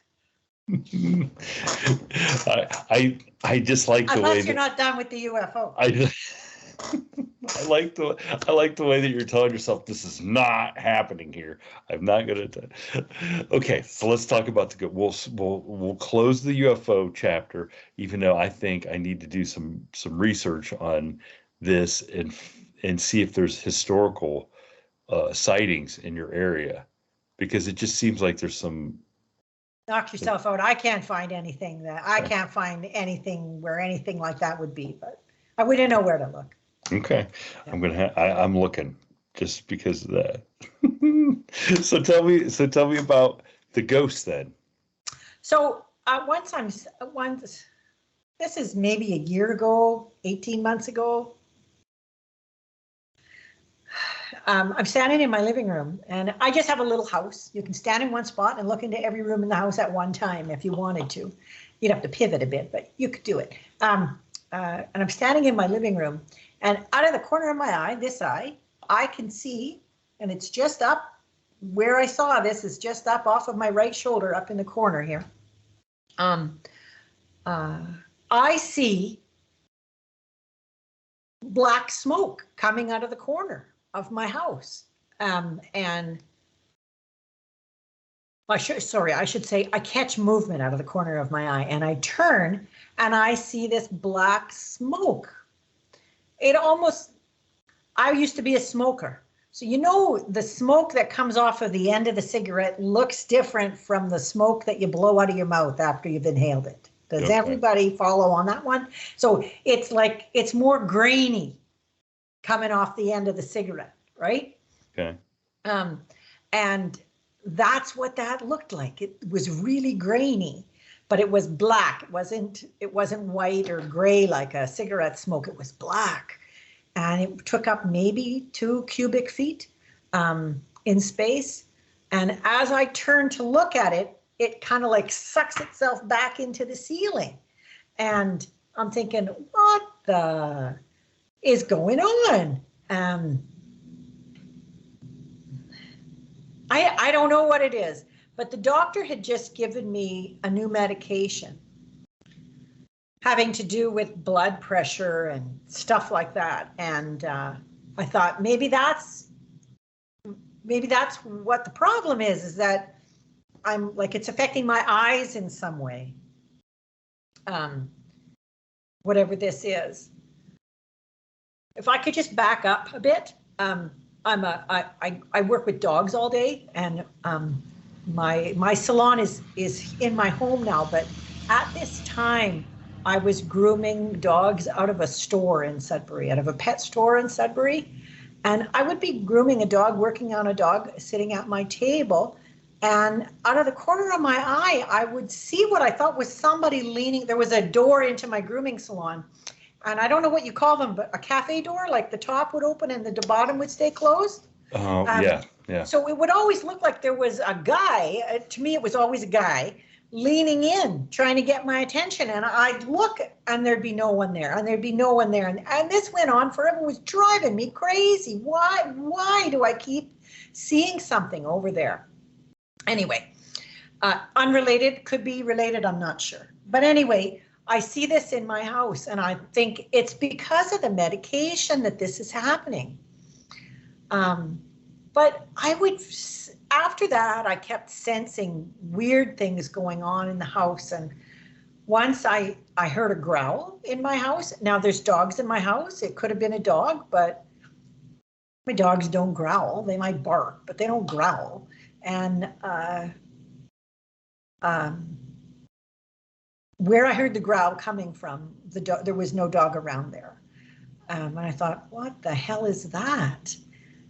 I just like the way unless you're not done with the UFO. I like the way that you're telling yourself this is not happening here. I'm not gonna. Okay, so let's talk about the good. We'll close the UFO chapter, even though I think I need to do some research on this and see if there's historical sightings in your area, because it just seems like there's some. Knock yourself out. I can't find anything where anything like that would be, but I wouldn't know where to look. Okay, I'm looking just because of that. So tell me about the ghost then. So this is maybe a year ago, 18 months ago. I'm standing in my living room, and I just have a little house. You can stand in one spot and look into every room in the house at one time if you wanted to. You'd have to pivot a bit, but you could do it. And I'm standing in my living room, and out of the corner of my eye, this eye, I can see, and it's just up where I saw this is just up off of my right shoulder, up in the corner here. I see black smoke coming out of the corner of my house. I should say I catch movement out of the corner of my eye, and I turn and I see this black smoke. I used to be a smoker. So you know the smoke that comes off of the end of the cigarette looks different from the smoke that you blow out of your mouth after you've inhaled it. Does everybody follow on that one? So it's more grainy coming off the end of the cigarette, right? Okay. And that's what that looked like. It was really grainy, but it was black. It wasn't white or gray like a cigarette smoke. It was black, and it took up maybe 2 cubic feet in space. And as I turned to look at it, it kind of like sucks itself back into the ceiling. And I'm thinking, what the is going on? I don't know what it is, but the doctor had just given me a new medication having to do with blood pressure and stuff like that. And I thought maybe that's what the problem is that I'm like, it's affecting my eyes in some way. Whatever this is. If I could just back up a bit, I work with dogs all day, and my salon is in my home now. But at this time, I was grooming dogs out of a store in Sudbury, out of a pet store in Sudbury, and I would be grooming a dog, working on a dog, sitting at my table, and out of the corner of my eye, I would see what I thought was somebody leaning. There was a door into my grooming salon. And I don't know what you call them, but a cafe door, like the top would open and the bottom would stay closed. Oh, yeah. So it would always look like there was a guy, to me it was always a guy, leaning in, trying to get my attention. And I'd look and there'd be no one there, and there'd be no one there. And this went on forever. It was driving me crazy. Why do I keep seeing something over there? Anyway, unrelated, could be related, I'm not sure. But anyway, I see this in my house, and I think it's because of the medication that this is happening. But after that, I kept sensing weird things going on in the house. And once I heard a growl in my house. Now there's dogs in my house. It could have been a dog, but my dogs don't growl. They might bark, but they don't growl. And where I heard the growl coming from, there was no dog around there. And I thought, what the hell is that?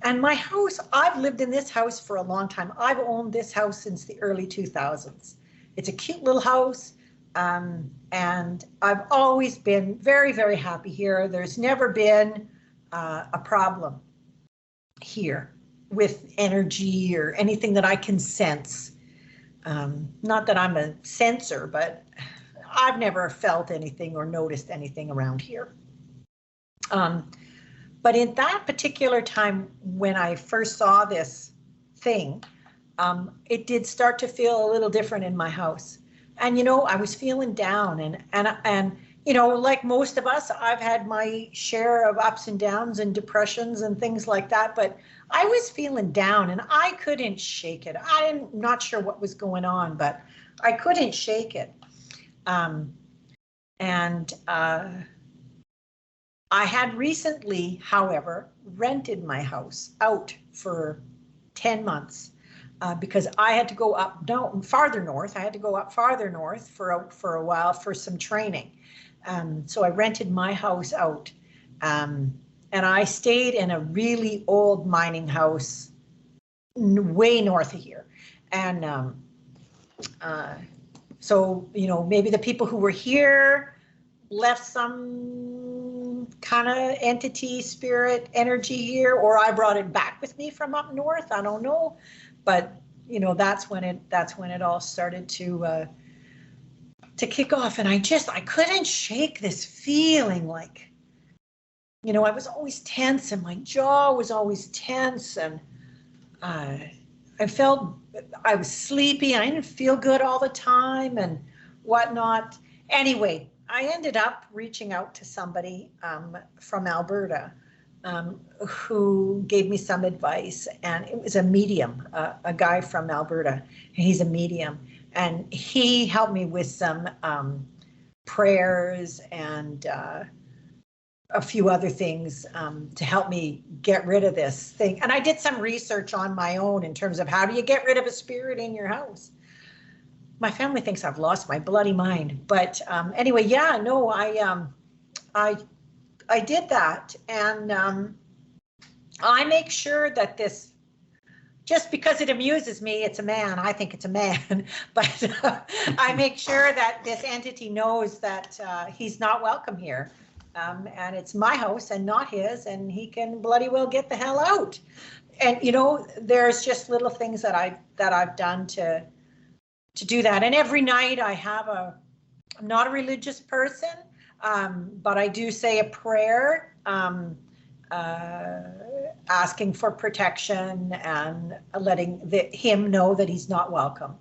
And my house, I've lived in this house for a long time. I've owned this house since the early 2000s. It's a cute little house. And I've always been very, very happy here. There's never been a problem here with energy or anything that I can sense. Not that I'm a sensor, but I've never felt anything or noticed anything around here. But in that particular time when I first saw this thing, it did start to feel a little different in my house. And, you know, I was feeling down and you know, like most of us, I've had my share of ups and downs and depressions and things like that, but I was feeling down and I couldn't shake it. I'm not sure what was going on, but I couldn't shake it. And I had recently, however, rented my house out for 10 months because I had to go up farther north. I had to go up farther north for a while for some training. So I rented my house out, and I stayed in a really old mining house way north of here. And so, you know, maybe the people who were here left some kind of entity, spirit, energy here, or I brought it back with me from up north. I don't know, but you know, that's when it all started to kick off. And I couldn't shake this feeling like, you know, I was always tense and my jaw was always tense, and I felt I was sleepy. I didn't feel good all the time and whatnot. Anyway, I ended up reaching out to somebody from Alberta who gave me some advice, and it was a medium, a guy from Alberta. He's a medium, and he helped me with some prayers and a few other things to help me get rid of this thing. And I did some research on my own in terms of how do you get rid of a spirit in your house. My family thinks I've lost my bloody mind, but anyway, yeah, no, I did that, and I make sure that this, just because it amuses me, it's a man, I think it's a man, but I make sure that this entity knows that he's not welcome here, and it's my house and not his, and he can bloody well get the hell out. And you know, there's just little things that I've done to do that. And every night I'm not a religious person, but I do say a prayer, asking for protection and letting him know that he's not welcome.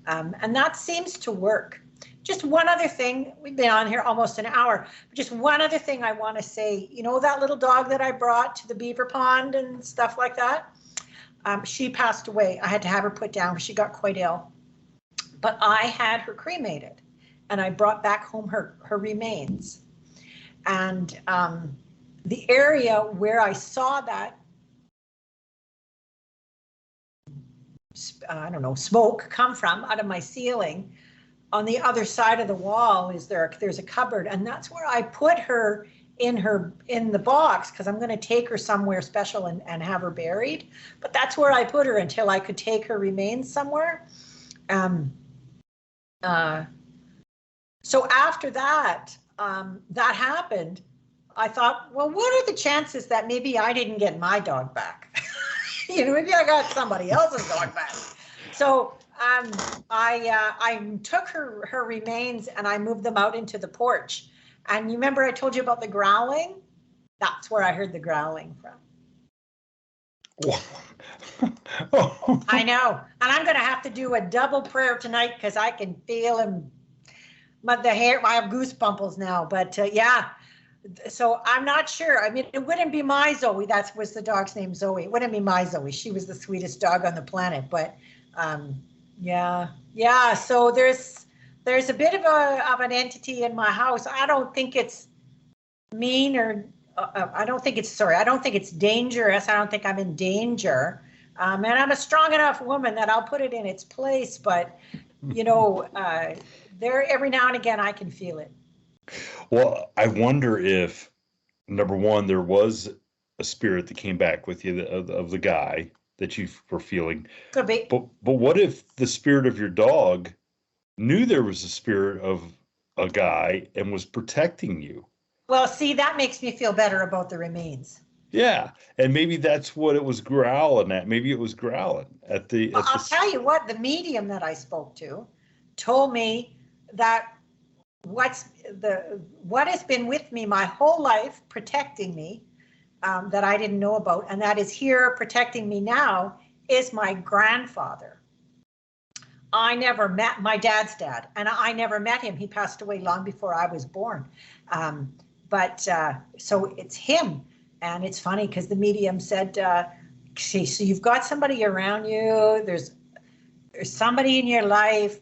And that seems to work. Just one other thing, we've been on here almost an hour, just one other thing I want to say, you know, that little dog that I brought to the beaver pond and stuff like that, she passed away. I had to have her put down because she got quite ill. But I had her cremated, and I brought back home her remains. And the area where I saw that, I don't know, smoke come from out of my ceiling, on the other side of the wall there's a cupboard, and that's where I put her in the box, because I'm going to take her somewhere special and have her buried. But that's where I put her until I could take her remains somewhere. So after that, that happened, I thought, well, what are the chances that maybe I didn't get my dog back? You know, maybe I got somebody else's dog back. So I took her remains and I moved them out into the porch. And you remember I told you about the growling? That's where I heard the growling from. I know, and I'm going to have to do a double prayer tonight because I can feel him. But the hair, I have goosebumps now. But yeah, so I'm not sure. I mean, it wouldn't be my Zoe. That was the dog's name, Zoe. It wouldn't be my Zoe. She was the sweetest dog on the planet. But yeah. So there's a bit of an entity in my house. I don't think it's mean or. I don't think it's dangerous. I don't think I'm in danger. And I'm a strong enough woman that I'll put it in its place. But, you know, there every now and again, I can feel it. Well, I wonder if, number one, there was a spirit that came back with you of the guy that you were feeling. Could be. But what if the spirit of your dog knew there was a spirit of a guy and was protecting you? Well, see, that makes me feel better about the remains. Yeah, and maybe that's what it was growling at. Maybe it was growling at the. Well, I'll tell you what, the medium that I spoke to told me that what has been with me my whole life, protecting me, that I didn't know about, and that is here protecting me now, is my grandfather. I never met my dad's dad, and I never met him. He passed away long before I was born. So it's him. And it's funny because the medium said, see, so you've got somebody around you, there's somebody in your life,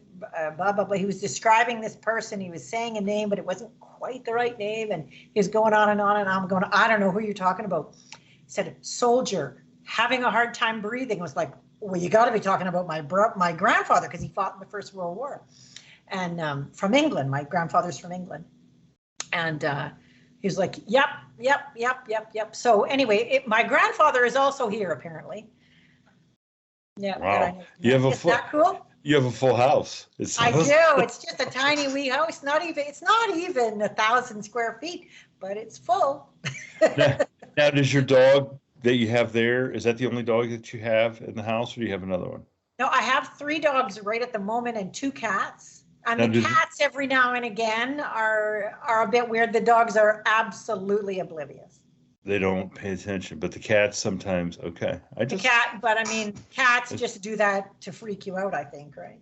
blah, blah, blah. He was describing this person. He was saying a name, but it wasn't quite the right name. And he was going on and on, and I'm going, I don't know who you're talking about. He said, soldier, having a hard time breathing. I was like, well, you got to be talking about my grandfather, because he fought in the First World War. And from England, my grandfather's from England. And he was like, yep. So anyway, my grandfather is also here, apparently. Yeah. Wow. Is that cool? You have a full house. I do. It's just a tiny wee house. It's not even 1,000 square feet, but it's full. Now, does your dog that you have there, is that the only dog that you have in the house, or do you have another one? No, I have 3 dogs right at the moment and 2 cats. And the cats every now and again are a bit weird. The dogs are absolutely oblivious. They don't pay attention, but the cats sometimes, okay. Cats just do that to freak you out, I think, right?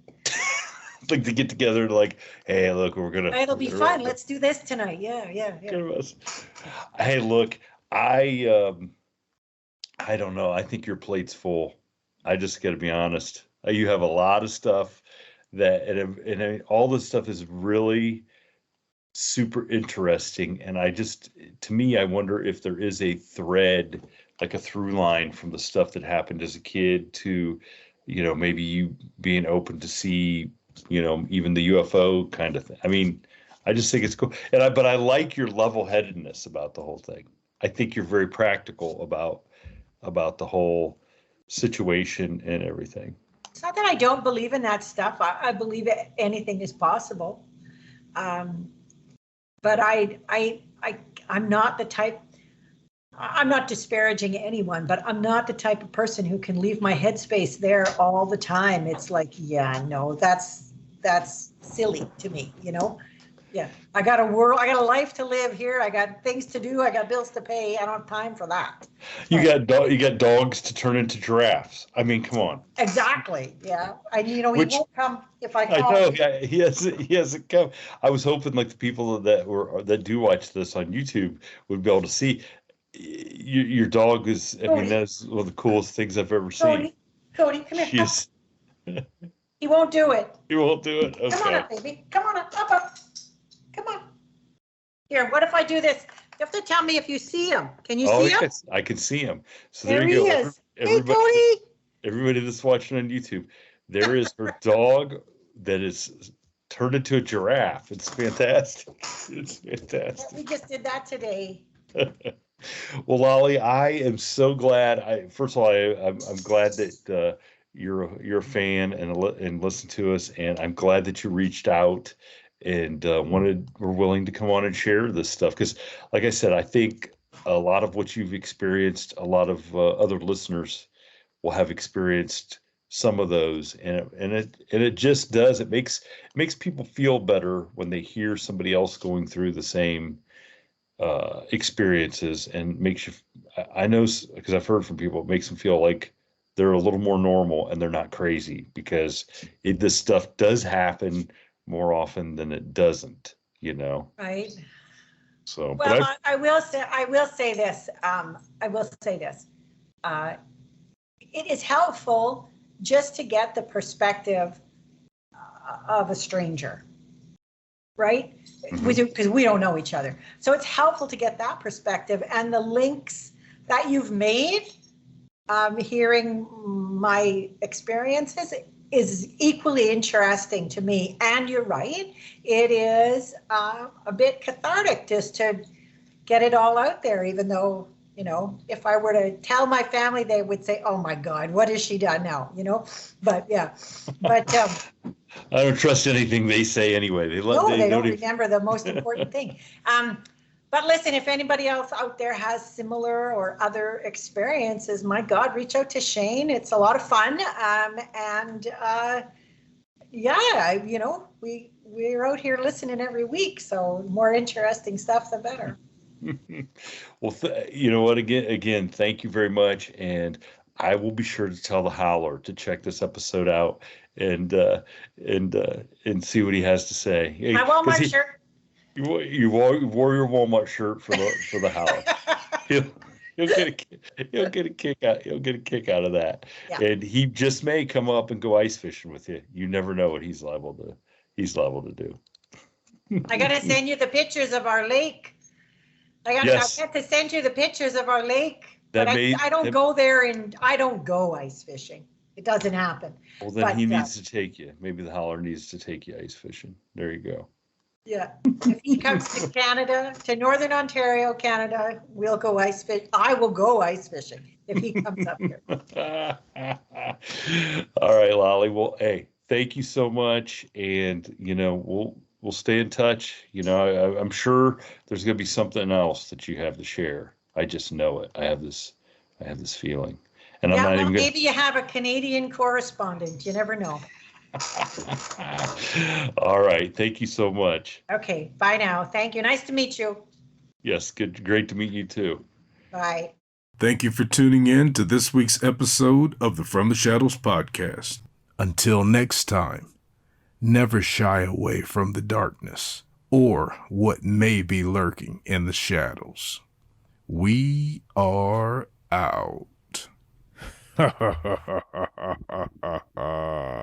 Like to get together, like, hey, look, it'll be fun. Let's do this tonight. Yeah. Hey, look, I don't know. I think your plate's full. I just got to be honest. You have a lot of stuff and all this stuff is really super interesting. And to me, I wonder if there is a thread, like a through line from the stuff that happened as a kid to, maybe you being open to see, even the UFO kind of thing. I mean, I just think it's cool. But I like your level-headedness about the whole thing. I think you're very practical about the whole situation and everything. It's not that I don't believe in that stuff. I believe anything is possible. But I'm not the type, I'm not disparaging anyone, but I'm not the type of person who can leave my headspace there all the time. It's like, yeah, no, that's silly to me, Yeah, I got a life to live here. I got things to do. I got bills to pay. I don't have time for that. You got dogs to turn into giraffes. I mean, come on. Exactly. Yeah. He won't come if I call. I know. Yeah, he hasn't come. I was hoping like the people that do watch this on YouTube would be able to see your dog is. I mean, that's one of the coolest things I've ever seen. Cody, come here. He won't do it. He won't do it. Okay. Come on up, baby. Come on up. Come on. Here, what if I do this? You have to tell me if you see him. Can you see him? I can see him. So there you go. He is. Hey, Cody. Everybody that's watching on YouTube, there is her dog that is turned into a giraffe. It's fantastic. It's fantastic. We just did that today. Well, Lolly, I am so glad. First of all, I'm glad that you're a fan and listen to us, and I'm glad that you reached out and were willing to come on and share this stuff, because like I said, I think a lot of what you've experienced, a lot of other listeners will have experienced some of those, and it just does, it makes people feel better when they hear somebody else going through the same experiences, and makes you, I know, because I've heard from people, it makes them feel like they're a little more normal and they're not crazy, because this stuff does happen more often than it doesn't, Right. So, well, I will say this. It is helpful just to get the perspective of a stranger, right? Because we don't know each other. So it's helpful to get that perspective, and the links that you've made, hearing my experiences, is equally interesting to me. And you're right, it is a bit cathartic just to get it all out there, even though, if I were to tell my family, they would say, oh my God, what has she done now? But yeah, but I don't trust anything they say anyway. They don't remember the most important thing. But listen, if anybody else out there has similar or other experiences, my God, reach out to Shane. It's a lot of fun. We're out here listening every week. So more interesting stuff, the better. Well, you know what? Again, thank you very much. And I will be sure to tell the Howler to check this episode out and see what he has to say. My Walmart shirt. You wore your Walmart shirt for the house. He'll get a kick out. He'll get a kick out of that. Yeah. And he just may come up and go ice fishing with you. You never know what he's liable to do. I gotta send you the pictures of our lake. I get to send you the pictures of our lake. I don't go there, and I don't go ice fishing. It doesn't happen. Well, then he needs to take you. Maybe the hauler needs to take you ice fishing. There you go. Yeah. If he comes to Canada, to Northern Ontario, Canada, we'll go ice fish. I will go ice fishing if he comes up here. All right, Lolly. Well, hey, thank you so much. And, we'll stay in touch. I'm sure there's going to be something else that you have to share. I just know it. I have this feeling. And I'm not even gonna... maybe you have a Canadian correspondent. You never know. All right. Thank you so much. Okay. Bye now. Thank you. Nice to meet you. Yes. Good. Great to meet you too. Bye. Thank you for tuning in to this week's episode of the From the Shadows podcast. Until next time, never shy away from the darkness or what may be lurking in the shadows. We are out. Ha ha ha ha ha ha ha.